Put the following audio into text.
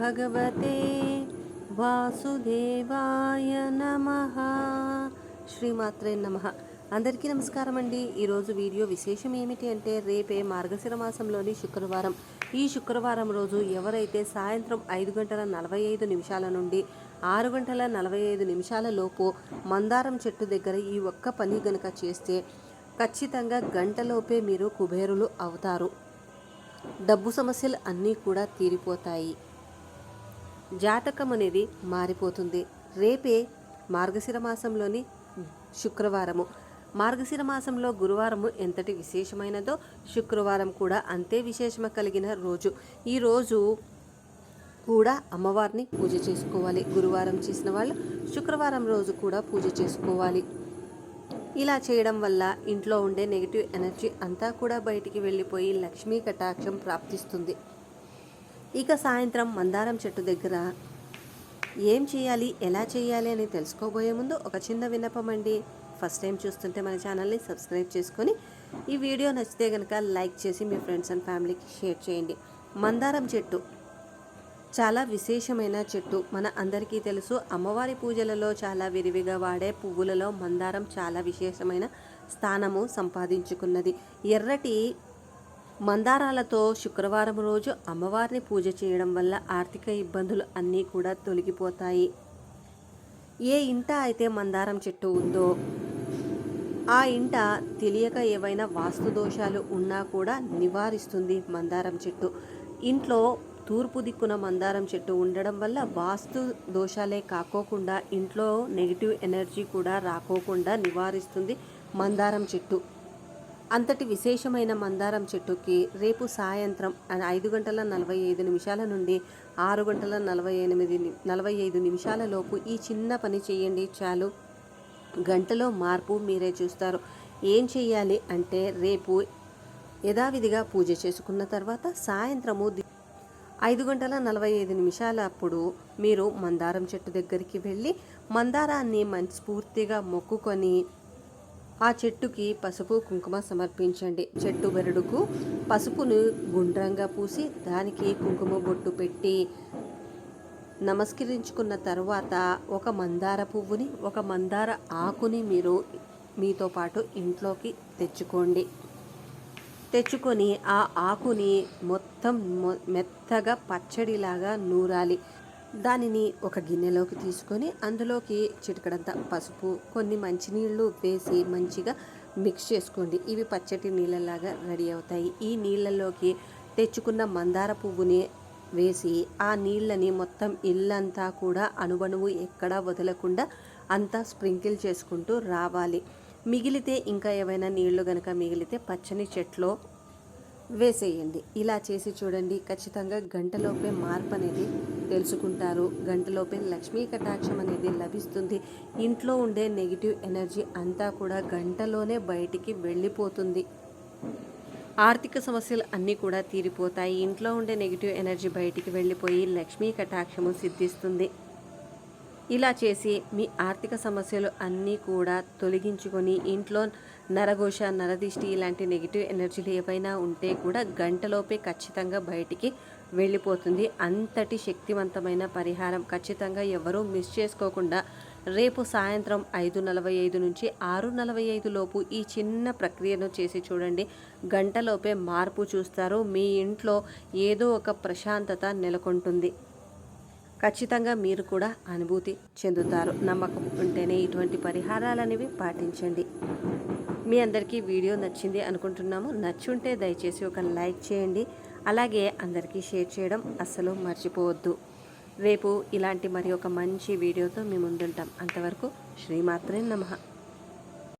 భగవతే వాసుదేవాయ నమః. శ్రీమాత్రే నమః. అందరికీ నమస్కారం అండి. ఈరోజు వీడియో విశేషం ఏమిటి అంటే, రేపే మార్గశిర మాసంలోని శుక్రవారం. ఈ శుక్రవారం రోజు ఎవరైతే సాయంత్రం 5:45 నుండి 6:45 లోపు మందారం చెట్టు దగ్గర ఈ ఒక్క పని గనుక చేస్తే ఖచ్చితంగా గంటలోపే మీరు కుబేరులు అవుతారు. డబ్బు సమస్యలు అన్నీ కూడా తీరిపోతాయి. జాతకం అనేది మారిపోతుంది. రేపే మార్గశిర మాసంలోని శుక్రవారము. మార్గశిర మాసంలో గురువారము ఎంతటి విశేషమైనదో శుక్రవారం కూడా అంతే విశేషమ కలిగిన రోజు. ఈ రోజు కూడా అమ్మవారిని పూజ చేసుకోవాలి. గురువారం చేసిన వాళ్ళు శుక్రవారం రోజు కూడా పూజ చేసుకోవాలి. ఇలా చేయడం వల్ల ఇంట్లో ఉండే నెగిటివ్ ఎనర్జీ అంతా కూడా బయటికి వెళ్ళిపోయి లక్ష్మీ కటాక్షం ప్రాప్తిస్తుంది. ఇక సాయంత్రం మందారం చెట్టు దగ్గర ఏం చేయాలి, ఎలా చేయాలి అని తెలుసుకోబోయే ముందు ఒక చిన్న విన్నపం అండి. ఫస్ట్ టైం చూస్తుంటే మన ఛానల్ని సబ్స్క్రైబ్ చేసుకొని ఈ వీడియో నచ్చితే కనుక లైక్ చేసి మీ ఫ్రెండ్స్ అండ్ ఫ్యామిలీకి షేర్ చేయండి. మందారం చెట్టు చాలా విశేషమైన చెట్టు. మన అందరికీ తెలుసు, అమ్మవారి పూజలలో చాలా విరివిగా వాడే పువ్వులలో మందారం చాలా విశేషమైన స్థానము సంపాదించుకున్నది. ఎర్రటి మందారాలతో శుక్రవారం రోజు అమ్మవారిని పూజ చేయడం వల్ల ఆర్థిక ఇబ్బందులు అన్నీ కూడా తొలగిపోతాయి. ఏ ఇంట అయితే మందారం చెట్టు ఉందో ఆ ఇంట తెలియక ఏవైనా వాస్తు దోషాలు ఉన్నా కూడా నివారిస్తుంది మందారం చెట్టు. ఇంట్లో తూర్పు దిక్కున మందారం చెట్టు ఉండడం వల్ల వాస్తు దోషాలే కాకోకుండా ఇంట్లో నెగిటివ్ ఎనర్జీ కూడా రాకోకుండా నివారిస్తుంది మందారం చెట్టు. అంతటి విశేషమైన మందారం చెట్టుకి రేపు సాయంత్రం 5:45 నుండి 6:45 లోపు ఈ చిన్న పని చేయండి చాలు. గంటలో మార్పు మీరే చూస్తారు. ఏం చెయ్యాలి అంటే, రేపు యథావిధిగా పూజ చేసుకున్న తర్వాత సాయంత్రము 5:45 అప్పుడు మీరు మందారం చెట్టు దగ్గరికి వెళ్ళి మందారాన్ని మనస్ఫూర్తిగా మొక్కుకొని ఆ చెట్టుకి పసుపు కుంకుమ సమర్పించండి. చెట్టు బెరడుకు పసుపును గుండ్రంగా పూసి దానికి కుంకుమ బొట్టు పెట్టి నమస్కరించుకున్న తర్వాత ఒక మందార పువ్వుని, ఒక మందార ఆకుని మీరు మీతో పాటు ఇంట్లోకి తెచ్చుకొని ఆ ఆకుని మొత్తం మెత్తగా పచ్చడిలాగా నూరాలి. దానిని ఒక గిన్నెలోకి తీసుకొని అందులోకి చిటికడంత పసుపు, కొన్ని మంచినీళ్ళు వేసి మంచిగా మిక్స్ చేసుకోండి. ఇవి పచ్చటి నీళ్ళలాగా రెడీ అవుతాయి. ఈ నీళ్ళలోకి తెచ్చుకున్న మందార పువ్వుని వేసి ఆ నీళ్ళని మొత్తం ఇల్లంతా కూడా అణువణువు ఎక్కడా వదలకుండా అంతా స్ప్రింకిల్ చేసుకుంటూ రావాలి. మిగిలితే ఇంకా ఏవైనా నీళ్లు గనక మిగిలితే పచ్చని చెట్లో వేసేయండి. ఇలా చేసి చూడండి. ఖచ్చితంగా గంటలోపే మార్పు అనేది తెలుసుకుంటారు. గంటలోపే లక్ష్మీ కటాక్షం అనేది లభిస్తుంది. ఇంట్లో ఉండే నెగిటివ్ ఎనర్జీ అంతా కూడా గంటలోనే బయటికి వెళ్ళిపోతుంది. ఆర్థిక సమస్యలు అన్నీ కూడా తీరిపోతాయి. ఇంట్లో ఉండే నెగిటివ్ ఎనర్జీ బయటికి వెళ్ళిపోయి లక్ష్మీ కటాక్షము సిద్ధిస్తుంది. ఇలా చేసి మీ ఆర్థిక సమస్యలు అన్నీ కూడా తొలగించుకొని ఇంట్లో నరఘోష, నరదిష్టి ఇలాంటి నెగిటివ్ ఎనర్జీలు ఏవైనా ఉంటే కూడా గంటలోపే ఖచ్చితంగా బయటికి వెళ్ళిపోతుంది. అంతటి శక్తివంతమైన పరిహారం. ఖచ్చితంగా ఎవరూ మిస్ చేసుకోకుండా రేపు సాయంత్రం 5:45 నుంచి 6:45 లోపు ఈ చిన్న ప్రక్రియను చేసి చూడండి. గంటలోపే మార్పు చూస్తారు. మీ ఇంట్లో ఏదో ఒక ప్రశాంతత నెలకొంటుంది. ఖచ్చితంగా మీరు కూడా అనుభూతి చెందుతారు. నమ్మకం ఉంటేనే ఇటువంటి పరిహారాలు అనేవి పాటించండి. మీ అందరికీ వీడియో నచ్చింది అనుకుంటున్నాము. నచ్చుంటే దయచేసి ఒక లైక్ చేయండి. అలాగే అందరికీ షేర్ చేయడం అస్సలు మర్చిపోవద్దు. రేపు ఇలాంటి మరి ఒక మంచి వీడియోతో మీ ముందుంటాం. అంతవరకు శ్రీమాత్రే నమః.